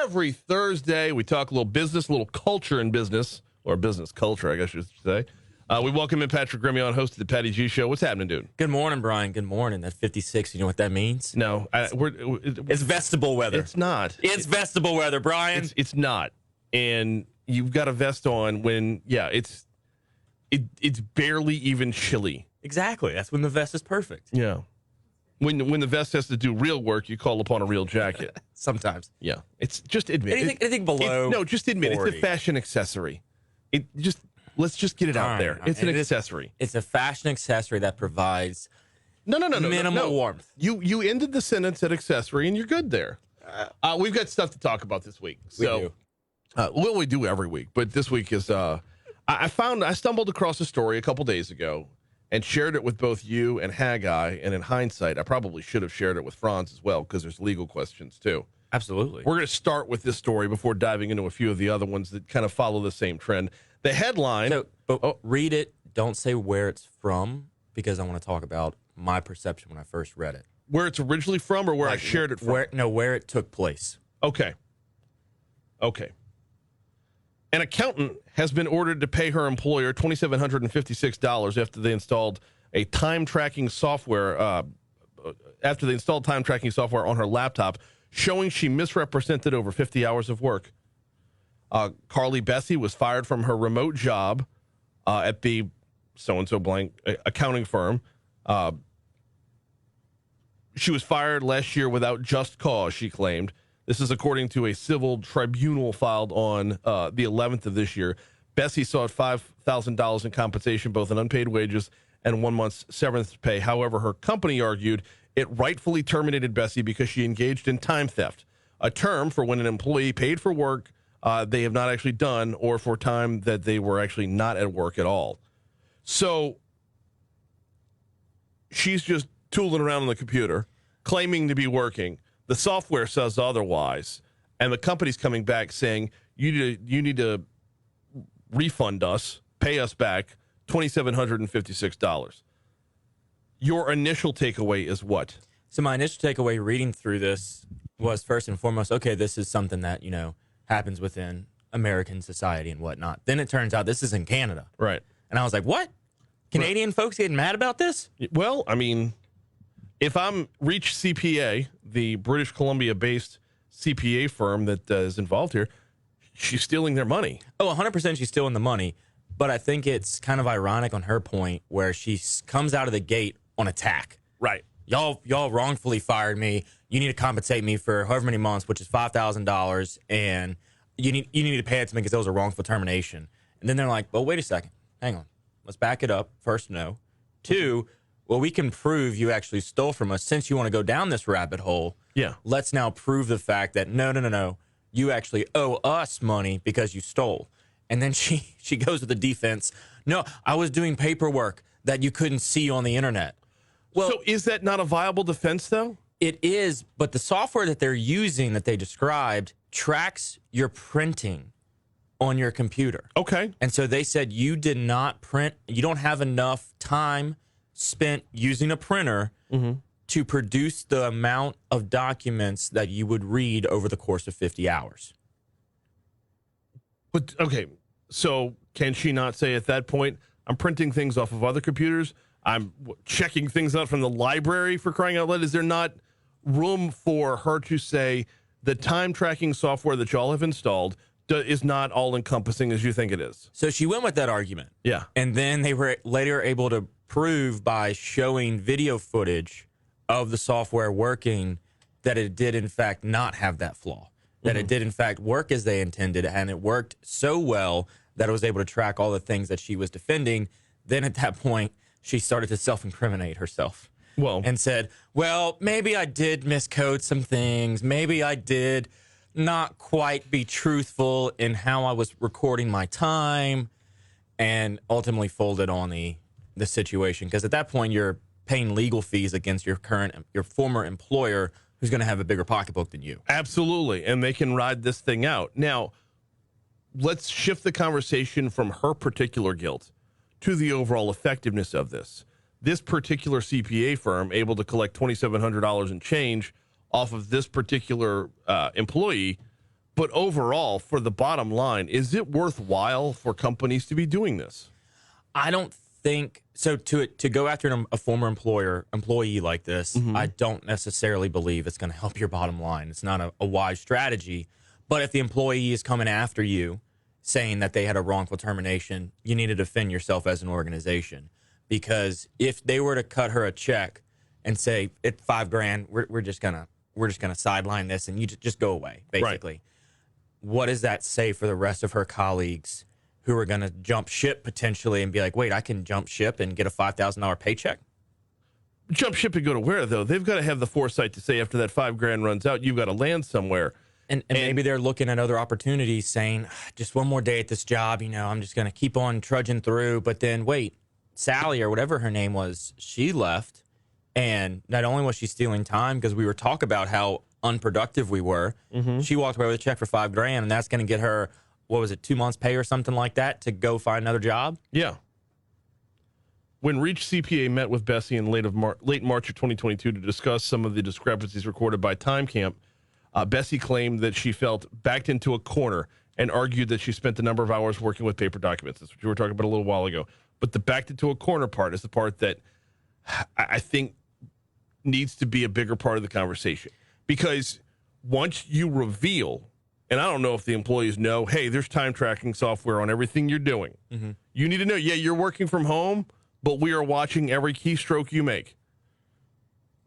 Every Thursday, we talk a little business, a little culture in business, or business culture, I guess you should say. We welcome in Patrick Grimion, host of the Patty G Show. What's happening, dude? Good morning, Brian. Good morning. That 56, you know what that means? No, It's vestibule weather. It's not. It's vestibule weather, Brian. It's not. And you've got a vest on when, it's barely even chilly. Exactly. That's when the vest is perfect. Yeah. When the vest has to do real work, you call upon a real jacket. Sometimes. Yeah. It's just admit anything below. No, just admit 40. it's a fashion accessory. Let's just get it out there. It's an accessory. It's a fashion accessory that provides No. minimal warmth. You ended the sentence at accessory, and you're good there. We've got stuff to talk about this week. We do every week, but this week is. I stumbled across a story a couple days ago and shared it with both you and Haggai. And in hindsight, I probably should have shared it with Franz as well because there's legal questions too. Absolutely. We're going to start with this story before diving into a few of the other ones that kind of follow the same trend. The headline. Read it. Don't say where it's from because I want to talk about my perception when I first read it. Where it's originally from or where I shared it from? Where it took place. Okay. An accountant has been ordered to pay her employer $2,756 after they installed time tracking software on her laptop, showing she misrepresented over 50 hours of work. Carly Bessie was fired from her remote job at the so-and-so blank accounting firm. She was fired last year without just cause, she claimed. This is according to a civil tribunal filed on the 11th of this year. Bessie sought $5,000 in compensation, both in unpaid wages and 1 month's severance pay. However, her company argued it rightfully terminated Bessie because she engaged in time theft, a term for when an employee paid for work they have not actually done or for time that they were actually not at work at all. So she's just tooling around on the computer, claiming to be working. The software says otherwise, and the company's coming back saying, you need to refund us, pay us back $2,756. Your initial takeaway is what? So my initial takeaway reading through this was first and foremost, okay, this is something that, happens within American society and whatnot. Then it turns out this is in Canada. Right. And I was like, what? Canadian folks getting mad about this? Well, I mean, if I'm Reach CPA, the British Columbia-based CPA firm that is involved here, she's stealing their money. Oh, 100% she's stealing the money. But I think it's kind of ironic on her point where she comes out of the gate on attack. Right. Y'all wrongfully fired me. You need to compensate me for however many months, which is $5,000, and you need to pay it to me because that was a wrongful termination. And then they're like, well, wait a second. Hang on. Let's back it up. First, no. Two, well, we can prove you actually stole from us. Since you want to go down this rabbit hole, let's now prove the fact that no. You actually owe us money because you stole. And then she goes with the defense. No, I was doing paperwork that you couldn't see on the internet. Well, so is that not a viable defense, though? It is, but the software that they're using that they described tracks your printing on your computer. Okay. And so they said you did not print, you don't have enough time spent using a printer to produce the amount of documents that you would read over the course of 50 hours. But, okay, so can she not say at that point, I'm printing things off of other computers, I'm checking things out from the library, for crying out loud? Is there not room for her to say the time tracking software that y'all have installed is not all-encompassing as you think it is? So she went with that argument. Yeah. And then they were later able to prove by showing video footage of the software working that it did, in fact, not have that flaw. That it did, in fact, work as they intended, and it worked so well that it was able to track all the things that she was defending. Then at that point, she started to self-incriminate herself. Well, and said, well, maybe I did miscode some things. Maybe I did not quite be truthful in how I was recording my time, and ultimately folded on the situation. Because at that point, you're paying legal fees against your former employer, who's going to have a bigger pocketbook than you. Absolutely, and they can ride this thing out. Now, let's shift the conversation from her particular guilt to the overall effectiveness of this. This particular CPA firm able to collect $2,700 in change off of this particular employee But overall, for the bottom line, is it worthwhile for companies to be doing this? I don't think so. To go after a former employee like this, I don't necessarily believe it's going to help your bottom line. It's not a wise strategy. But if the employee is coming after you, saying that they had a wrongful termination, you need to defend yourself as an organization. Because if they were to cut her a check and say it's $5,000, we're just gonna sideline this and you just go away, basically. Right. What does that say for the rest of her colleagues who are going to jump ship potentially and be like, wait, I can jump ship and get a $5,000 paycheck? Jump ship and go to where, though? They've got to have the foresight to say after that $5,000 runs out, you've got to land somewhere. And maybe they're looking at other opportunities saying, just one more day at this job, I'm just going to keep on trudging through. But then, wait, Sally or whatever her name was, she left. And not only was she stealing time, because we were talking about how unproductive we were, she walked away with a check for $5,000, and that's going to get her, 2 months pay or something like that to go find another job? Yeah. When Reach CPA met with Bessie in late March of 2022 to discuss some of the discrepancies recorded by TimeCamp, Bessie claimed that she felt backed into a corner and argued that she spent a number of hours working with paper documents. That's what you were talking about a little while ago. But the backed into a corner part is the part that I think needs to be a bigger part of the conversation. Because once you reveal, and I don't know if the employees know, hey, there's time tracking software on everything you're doing. You need to know, yeah, you're working from home, but we are watching every keystroke you make.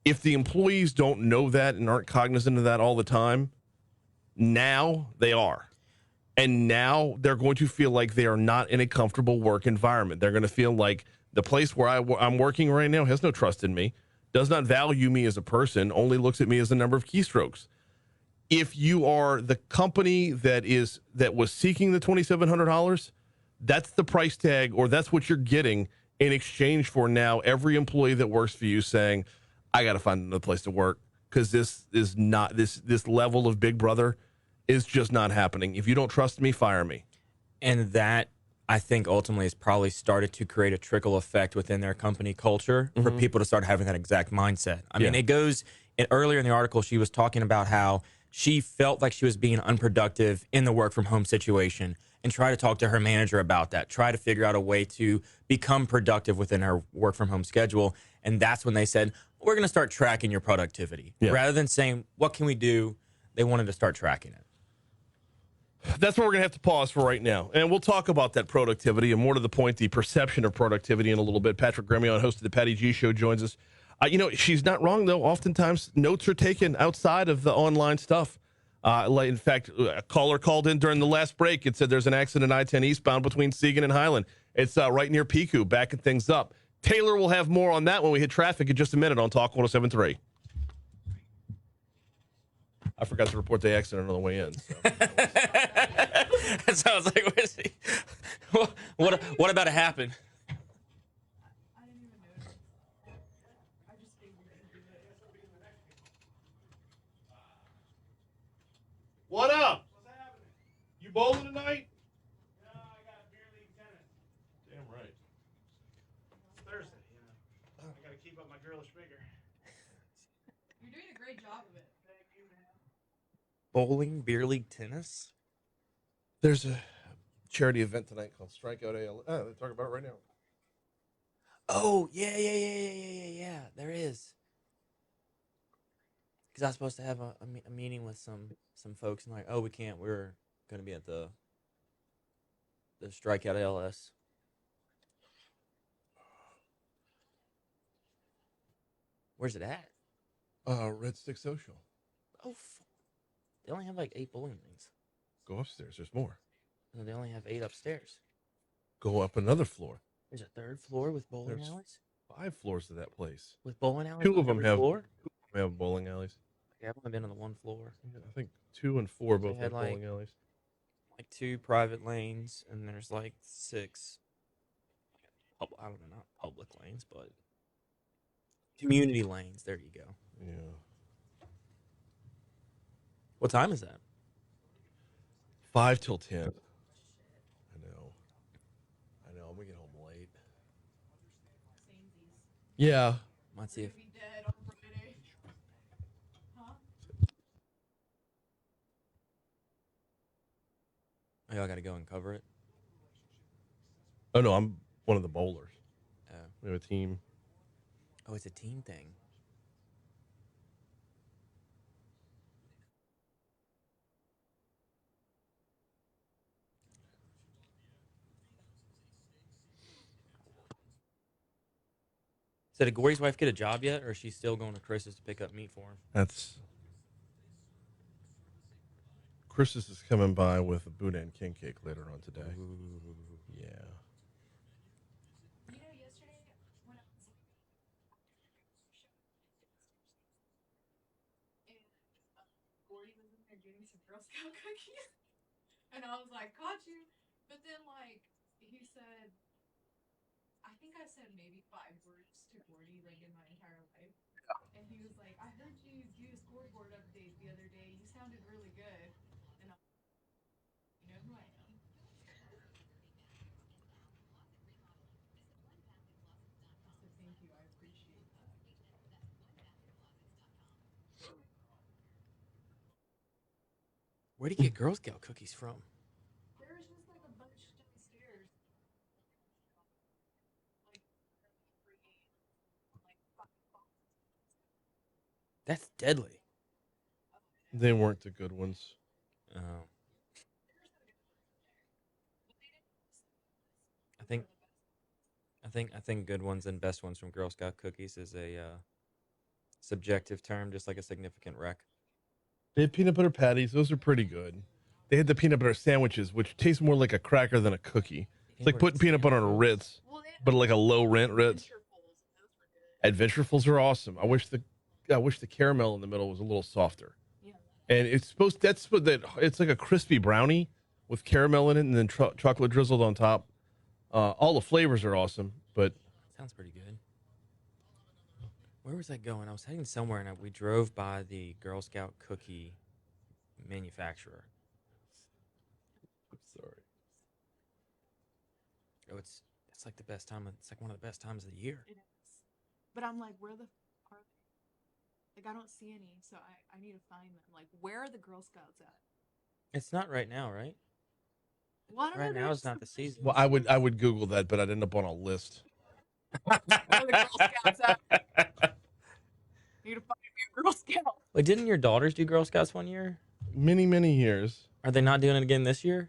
If the employees don't know that and aren't cognizant of that all the time, now they are. And now they're going to feel like they are not in a comfortable work environment. They're going to feel like the place where I'm working right now has no trust in me, does not value me as a person, only looks at me as the number of keystrokes. If you are the company that was seeking the $2,700, that's the price tag, or that's what you're getting in exchange for now every employee that works for you saying, I got to find another place to work, because this is not this level of Big Brother is just not happening. If you don't trust me, fire me. And that, I think, ultimately has probably started to create a trickle effect within their company culture for people to start having that exact mindset. I mean, it goes earlier in the article, she was talking about how she felt like she was being unproductive in the work from home situation, and try to talk to her manager about that, try to figure out a way to become productive within her work from home schedule. And that's when they said, we're going to start tracking your productivity. Rather than saying, what can we do? They wanted to start tracking it. That's where we're going to have to pause for right now. And we'll talk about that productivity and, more to the point, the perception of productivity in a little bit. Patrick Gremion, host of the Patty G Show, joins us. She's not wrong, though. Oftentimes, notes are taken outside of the online stuff. In fact, a caller called in during the last break and said there's an accident I-10 eastbound between Siegen and Highland. It's right near Piku, backing things up. Taylor will have more on that when we hit traffic in just a minute on Talk 107.3. I forgot to report the accident on the way in. So. So I was like, where is he? What about to happen? I didn't even notice. I just figured you'd do it. What up? What's happening? You bowling tonight? No, I got beer league tennis. Damn right. It's Thursday, I got to keep up my girlish vigor. You're doing a great job of it. Thank you, man. Bowling, beer league, tennis? There's a charity event tonight called Strikeout AL. Oh, they're talking about it right now. Oh, yeah. There is. Because I was supposed to have a meeting with some folks, and like, oh, we can't. We're going to be at the Strikeout ALS. Where's it at? Red Stick Social. Oh, they only have like 8 bowling lanes. Go upstairs. There's more. No, they only have 8 upstairs. Go up another floor. There's a 3rd floor with bowling There's alleys? 5 floors to that place. With bowling alleys? 2 of them have floor? 2 of them have bowling alleys. Yeah, I've only been on the 1 floor. Yeah, I think 2 and 4 both had, have like, bowling alleys. Like 2 private lanes, and there's like 6. I don't know, not public lanes, but community lanes. There you go. Yeah. What time is that? 5 till 10. I know. I'm gonna get home late. Yeah. Might see if Be dead on Friday. Huh? Oh, I got to go and cover it. Oh no, I'm one of the bowlers. Oh. We have a team. Oh, it's a team thing. So did Gory's wife get a job yet, or is she still going to Chris's to pick up meat for him? That's Chris's is coming by with a boudin king cake later on today. Yeah. You know, yesterday when I was and Gordy was in there getting some Girl Scout cookies, and I was like, "Caught you!" But then, like, he said, I think I said maybe 5 words to Gordy like in my entire life, and he was like, "I heard you do a scoreboard update the other day. You sounded really good." And I, you know who I am. I said, "Thank you. I appreciate that." Where'd he get Girl Scout cookies from? There was just like a bunch downstairs. Like, That's deadly. They weren't the good ones. Oh. I think good ones and best ones from Girl Scout cookies is a subjective term, just like a significant wreck. They had peanut butter patties. Those are pretty good. They had the peanut butter sandwiches, which taste more like a cracker than a cookie. It's like putting peanut butter on a Ritz, but like a low rent Ritz. Adventurefuls are awesome. I wish the caramel in the middle was a little softer. Yeah. And it's it's like a crispy brownie with caramel in it and then chocolate drizzled on top. All the flavors are awesome, but Sounds pretty good. Where was I going? I was heading somewhere, and we drove by the Girl Scout cookie manufacturer. I'm sorry. Oh, it's like the best time. It's like one of the best times of the year. It is. But I'm like, where the are they? Like, I don't see any, so I need to find them. Like, where are the Girl Scouts at? It's not right now, right? Well, I don't Right know, now there's is not some the season. Well, I would Google that, but I'd end up on a list. Where are the Girl Scouts at? Need to find me a Girl Scout. Wait, didn't your daughters do Girl Scouts one year? Many years. Are they not doing it again this year?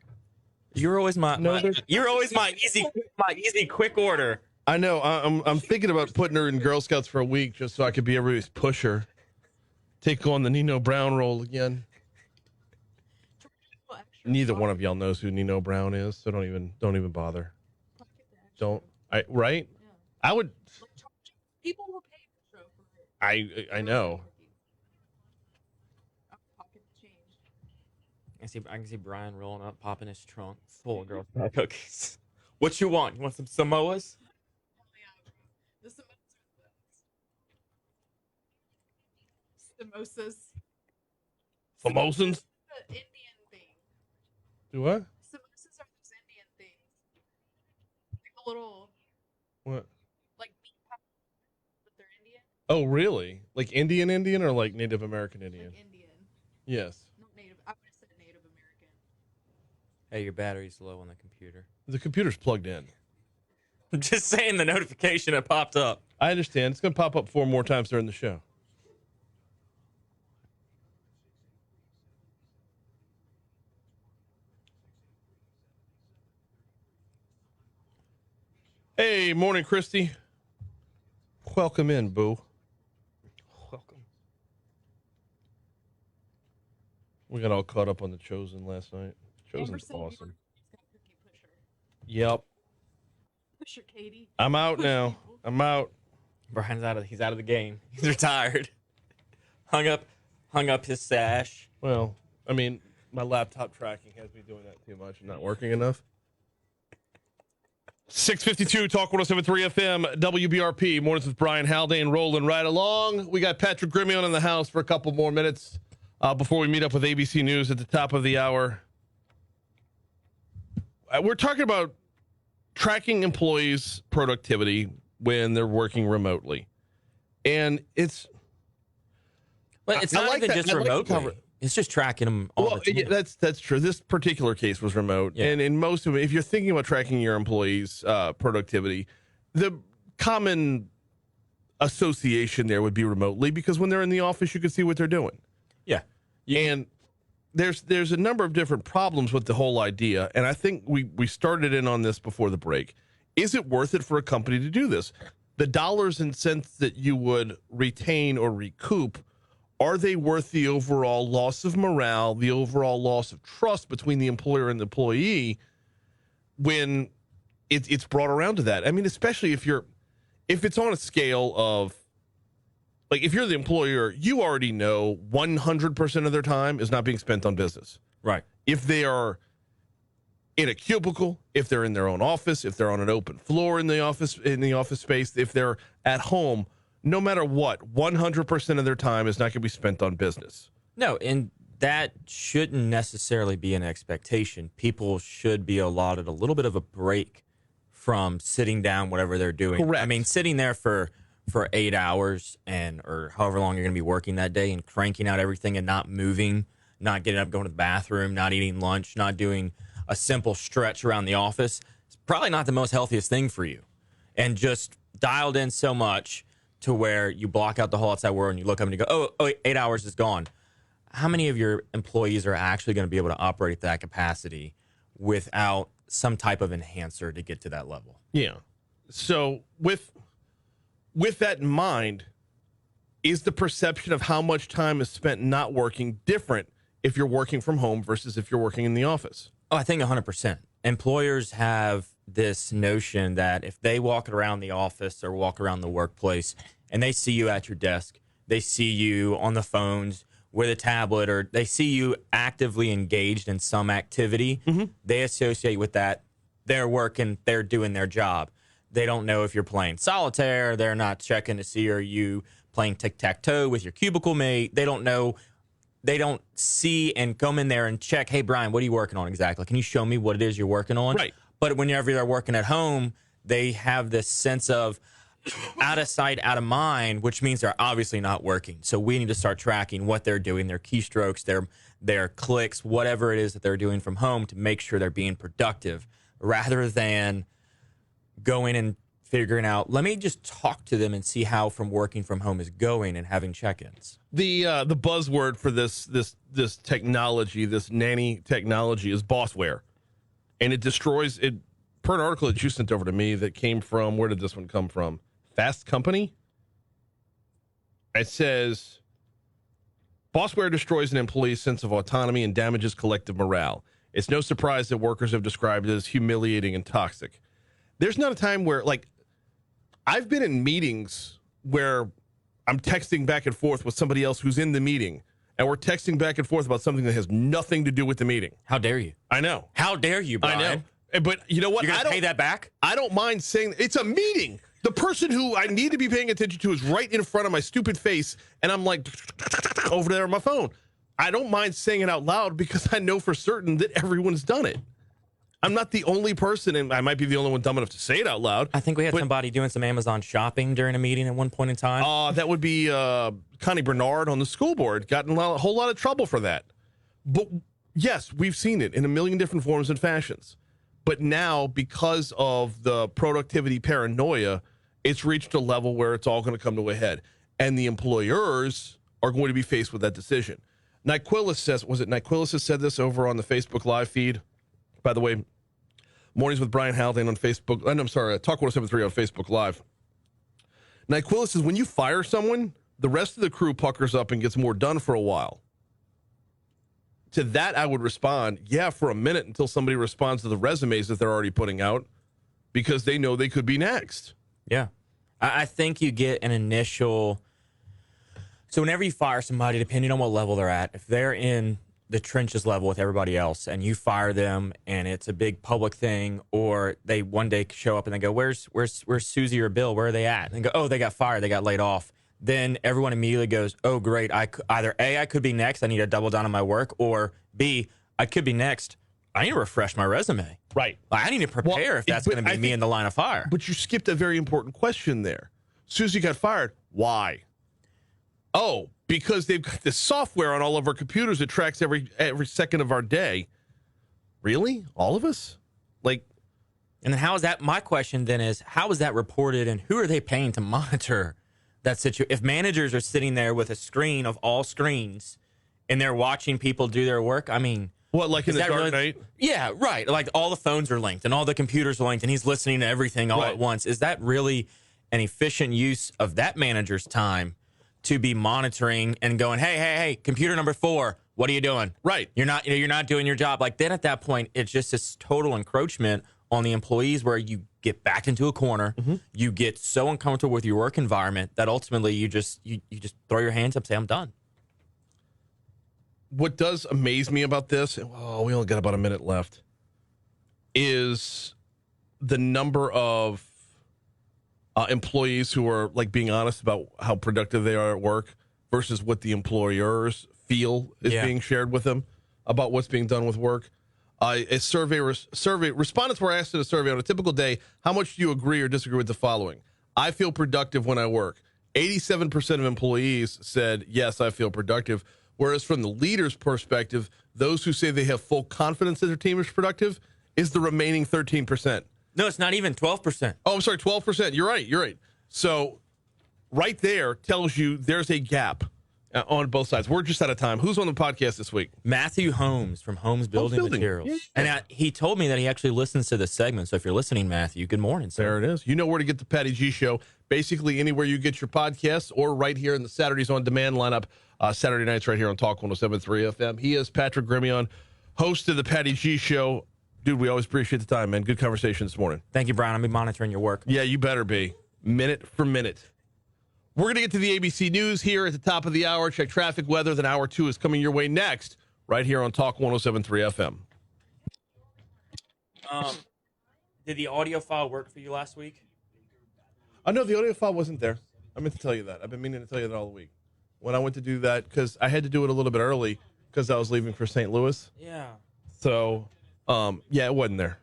You're always you're always my easy quick order. I know. I'm thinking about putting her in Girl Scouts for a week just so I could be everybody's pusher. Take on the Nino Brown role again. Neither one of y'all knows who Nino Brown is, so don't even bother. Right? Yeah. I would. People will pay for it. I know. Pocket change. I can see Brian rolling up, popping his trunk full of Girl Scout cookies. What you want? You want some Samoas? The samosas. Samosans? The Indian thing. Do what? Samosas are those Indian things. Like the little, What? like meat pies, but they're Indian. Oh, really? Like Indian or like Native American Indian? Like Indian. Yes. Not Native. I would have said Native American. Hey, your battery's low on the computer. The computer's plugged in. I'm just saying the notification that popped up. I understand. It's going to pop up 4 more times during the show. Hey, morning, Christy. Welcome in, boo. Welcome. We got all caught up on The Chosen last night. Chosen's Amber said awesome. She's got cookie pusher. Yep. Pusher Katie. I'm out now. I'm out. Brian's he's out of the game. He's retired. hung up his sash. Well, I mean, my laptop tracking has me doing that too much and not working enough. 652 Talk 107.3 FM, WBRP. Mornings with Brian Haldane rolling right along. We got Patrick Grimion in the house for a couple more minutes before we meet up with ABC News at the top of the hour. We're talking about tracking employees' productivity when they're working remotely. And it's... But it's not even just remotely. It's just tracking them all Well, the time. yeah, that's true. This particular case was remote, Yeah. and in most of it, if you're thinking about tracking your employees' productivity, the common association there would be remotely, because when they're in the office, you can see what they're doing. Yeah. And there's a number of different problems with the whole idea, and I think we started in on this before the break. Is it worth it for a company to do this? The dollars and cents that you would retain or recoup, are they worth the overall loss of morale, the overall loss of trust between the employer and the employee when it's brought around to that? I mean, especially if it's on a scale of, like, if you're the employer, you already know 100% of their time is not being spent on business. Right. If they are in a cubicle, if they're in their own office, if they're on an open floor in the office space, if they're at home, no matter what, 100% of their time is not going to be spent on business. No, and that shouldn't necessarily be an expectation. People should be allotted a little bit of a break from sitting down, whatever they're doing. Correct. I mean, sitting there for 8 hours or however long you're going to be working that day and cranking out everything and not moving, not getting up, going to the bathroom, not eating lunch, not doing a simple stretch around the office, it's probably not the most healthiest thing for you. And just dialed in so much to where you block out the whole outside world and you look up and you go, oh, 8 hours is gone. How many of your employees are actually going to be able to operate at that capacity without some type of enhancer to get to that level? Yeah. So with that in mind, is the perception of how much time is spent not working different if you're working from home versus if you're working in the office? Oh, I think 100%. Employers have this notion that if they walk around the office or walk around the workplace and they see you at your desk, they see you on the phones with a tablet, or they see you actively engaged in some activity, they associate with that they're working, they're doing their job. They don't know if you're playing solitaire. They're not checking to see are you playing tic-tac-toe with your cubicle mate. They don't know. They don't see and come in there and check, hey, Brian, what are you working on exactly? Can you show me what it is you're working on? Right. But whenever they're working at home, they have this sense of out of sight, out of mind, which means they're obviously not working. So we need to start tracking what they're doing, their keystrokes, their clicks, whatever it is that they're doing from home to make sure they're being productive rather than going and figuring out, let me just talk to them and see how from working from home is going and having check-ins. The buzzword for this technology, this nanny technology, is bossware, and it destroys it. Per an article that you sent over to me that came from, where did this one come from? Fast Company. It says, bossware destroys an employee's sense of autonomy and damages collective morale. It's no surprise that workers have described it as humiliating and toxic. There's not a time where, like, I've been in meetings where I'm texting back and forth with somebody else who's in the meeting, and we're texting back and forth about something that has nothing to do with the meeting. How dare you? I know. How dare you, Brian? I know. But you know what? You're going to pay that back? I don't mind saying it's a meeting. The person who I need to be paying attention to is right in front of my stupid face, and I'm like over there on my phone. I don't mind saying it out loud because I know for certain that everyone's done it. I'm not the only person, and I might be the only one dumb enough to say it out loud. I think we had somebody doing some Amazon shopping during a meeting at one point in time. That would be Connie Bernard on the school board. Got in a whole lot of trouble for that. But yes, we've seen it in a million different forms and fashions. But now, because of the productivity paranoia, it's reached a level where it's all going to come to a head. And the employers are going to be faced with that decision. Nyquilus says, was it Nyquilus that said this over on the Facebook live feed? By the way, Mornings with Brian Haldane on Facebook. I'm sorry, Talk 1073 on Facebook Live. Nyquilus says, when you fire someone, the rest of the crew puckers up and gets more done for a while. To that, I would respond, yeah, for a minute until somebody responds to the resumes that they're already putting out because they know they could be next. Yeah. I think you get an initial... So whenever you fire somebody, depending on what level they're at, if they're in the trenches level with everybody else and you fire them and it's a big public thing, or they one day show up and they go, where's Susie or Bill? Where are they at? And they go, oh, they got fired. They got laid off. Then everyone immediately goes, oh, great. Either A, I could be next. I need to double down on my work. Or B, I could be next. I need to refresh my resume. Right. I need to prepare if that's going to be me in the line of fire. But you skipped a very important question there. Susie got fired. Why? Oh, because they've got this software on all of our computers that tracks every second of our day. Really? All of us? Like, And then how is that? My question then is, how is that reported, and who are they paying to monitor that situation? If managers are sitting there with a screen of all screens and they're watching people do their work, I mean, what, like in is the that dark really- night? Yeah, right. Like all the phones are linked and all the computers are linked, and he's listening to everything all Right. at once. Is that really an efficient use of that manager's time to be monitoring and going, hey, computer number 4, what are you doing? Right. You're not doing your job. Like then at that point, it's just this total encroachment on the employees where you get backed into a corner. You get so uncomfortable with your work environment that ultimately you just throw your hands up and say, I'm done. What does amaze me about this, we only got about a minute left, is the number of employees who are like being honest about how productive they are at work versus what the employers feel is being shared with them about what's being done with work. A survey respondents were asked in a survey on a typical day, how much do you agree or disagree with the following? I feel productive when I work. 87% of employees said, yes, I feel productive. Whereas from the leader's perspective, those who say they have full confidence that their team is productive is the remaining 13%. No, it's not even 12%. Oh, I'm sorry, 12%. You're right. So right there tells you there's a gap on both sides. We're just out of time. Who's on the podcast this week? Matthew Holmes from Holmes Building Materials. Yeah. And he told me that he actually listens to this segment. So if you're listening, Matthew, good morning, sir. There it is. You know where to get the Patty G Show. Basically anywhere you get your podcasts or right here in the Saturdays on Demand lineup. Saturday nights right here on Talk 107.3 FM. He is Patrick Grimion, host of the Patty G Show. Dude, we always appreciate the time, man. Good conversation this morning. Thank you, Brian. I'll be monitoring your work. Yeah, you better be. Minute for minute. We're going to get to the ABC News here at the top of the hour. Check traffic, weather. Then hour 2 is coming your way next, right here on Talk 107.3 FM. Did the audio file work for you last week? I know the audio file wasn't there. I meant to tell you that. I've been meaning to tell you that all week. When I went to do that, because I had to do it a little bit early because I was leaving for St. Louis. Yeah. So, yeah, it wasn't there.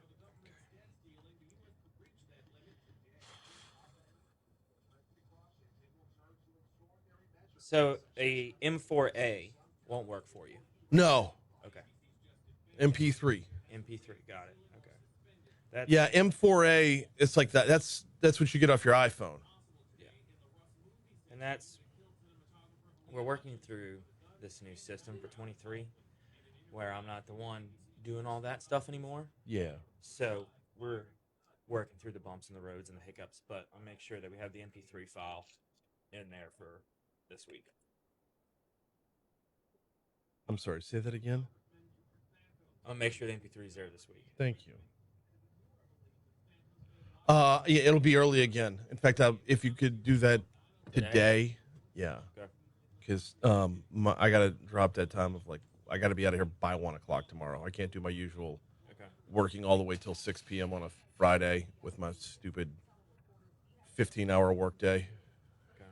So a M4A won't work for you. No. Okay. MP3. MP3, got it. Okay. That's, Yeah, M4A, it's like that. That's what you get off your iPhone. Yeah. And we're working through this new system for 23 where I'm not the one doing all that stuff anymore. Yeah. So we're working through the bumps in the roads and the hiccups, but I'll make sure that we have the MP3 file in there for this week. I'm sorry, say that again? I'll make sure the MP3 is there this week. Thank you. Yeah, it'll be early again. In fact, if you could do that today, yeah. Okay. Because I got to drop that time of I got to be out of here by 1 o'clock tomorrow. I can't do my usual working all the way till 6 p.m. on a Friday with my stupid 15-hour workday. Okay.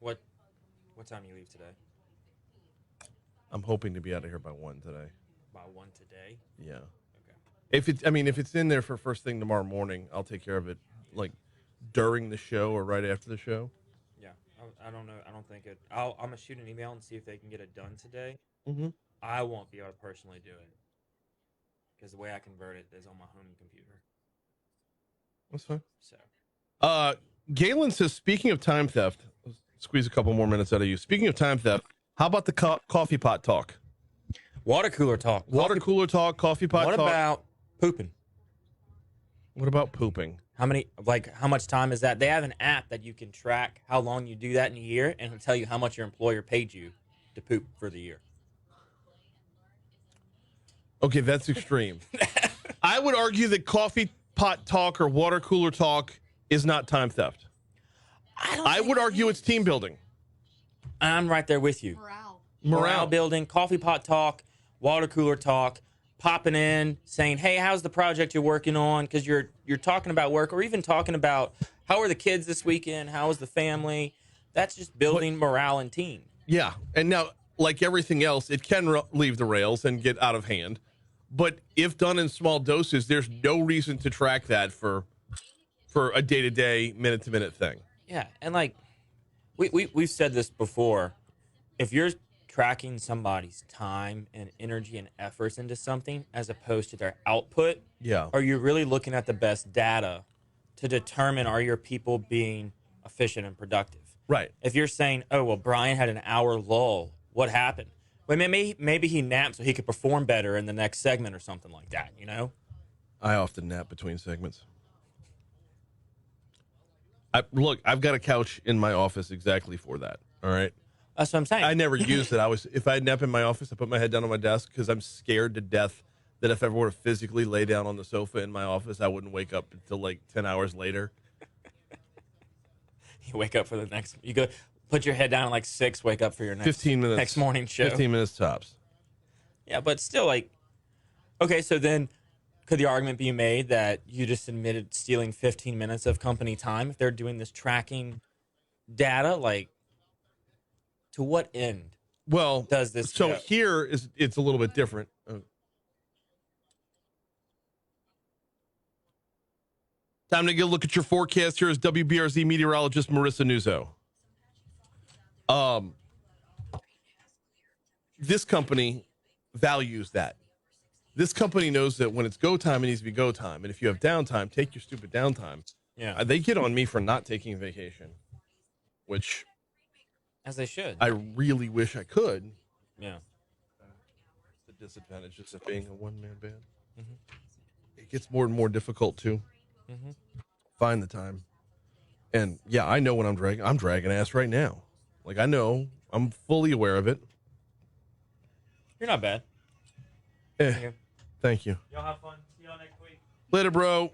What time do you leave today? I'm hoping to be out of here by 1 today. By 1 today? Yeah. Okay. If it's in there for first thing tomorrow morning, I'll take care of it during the show or right after the show. Yeah. I don't know. I don't think it. I'm gonna shoot an email and see if they can get it done today. Mm-hmm. I won't be able to personally do it because the way I convert it is on my home computer. That's fine. So. Galen says, speaking of time theft, let's squeeze a couple more minutes out of you. Speaking of time theft, how about the coffee pot talk? Water cooler talk. Water cooler talk, coffee pot What talk. about pooping? What about pooping? How much time is that? They have an app that you can track how long you do that in a year, and it'll tell you how much your employer paid you to poop for the year. Okay, that's extreme. I would argue that coffee pot talk or water cooler talk is not time theft. I would argue it's team building. I'm right there with you. Morale building, coffee pot talk, water cooler talk, popping in, saying, hey, how's the project you're working on? Because you're talking about work, or even talking about how are the kids this weekend? How is the family? That's just building morale and team. Yeah, and now, like everything else, it can leave the rails and get out of hand. But if done in small doses, there's no reason to track that for a day-to-day, minute-to-minute thing. Yeah, and We've said this before. If you're tracking somebody's time and energy and efforts into something as opposed to their output, Yeah. are you really looking at the best data to determine are your people being efficient and productive? Right. If you're saying, oh, well, Brian had an hour lull, what happened? Well, maybe he napped so he could perform better in the next segment or something like that, you know? I often nap between segments. Look, I've got a couch in my office exactly for that. All right. That's what I'm saying. I never used it. If I nap in my office, I put my head down on my desk because I'm scared to death that if I were to physically lay down on the sofa in my office, I wouldn't wake up until like 10 hours later. You wake up for the next, you go put your head down at like 6, wake up for your next 15 minutes. next morning show. 15 minutes tops. Yeah, but still, like, okay, so then could the argument be made that you just admitted stealing 15 minutes of company time if they're doing this tracking data? Like, to what end Well, does this so go? here it's a little bit different. Time to get a look at your forecast. Here is WBRZ meteorologist Marissa Nuzzo. This company values that. This company knows that when it's go time, it needs to be go time. And if you have downtime, take your stupid downtime. Yeah, They get on me for not taking vacation, which as they should. I really wish I could. Yeah. The disadvantages of being a one-man band. It gets more and more difficult to find the time. And yeah, I know when I'm dragging ass right now. Like, I know, I'm fully aware of it. You're not bad. Thank you. Y'all have fun. See y'all next week. Later, bro.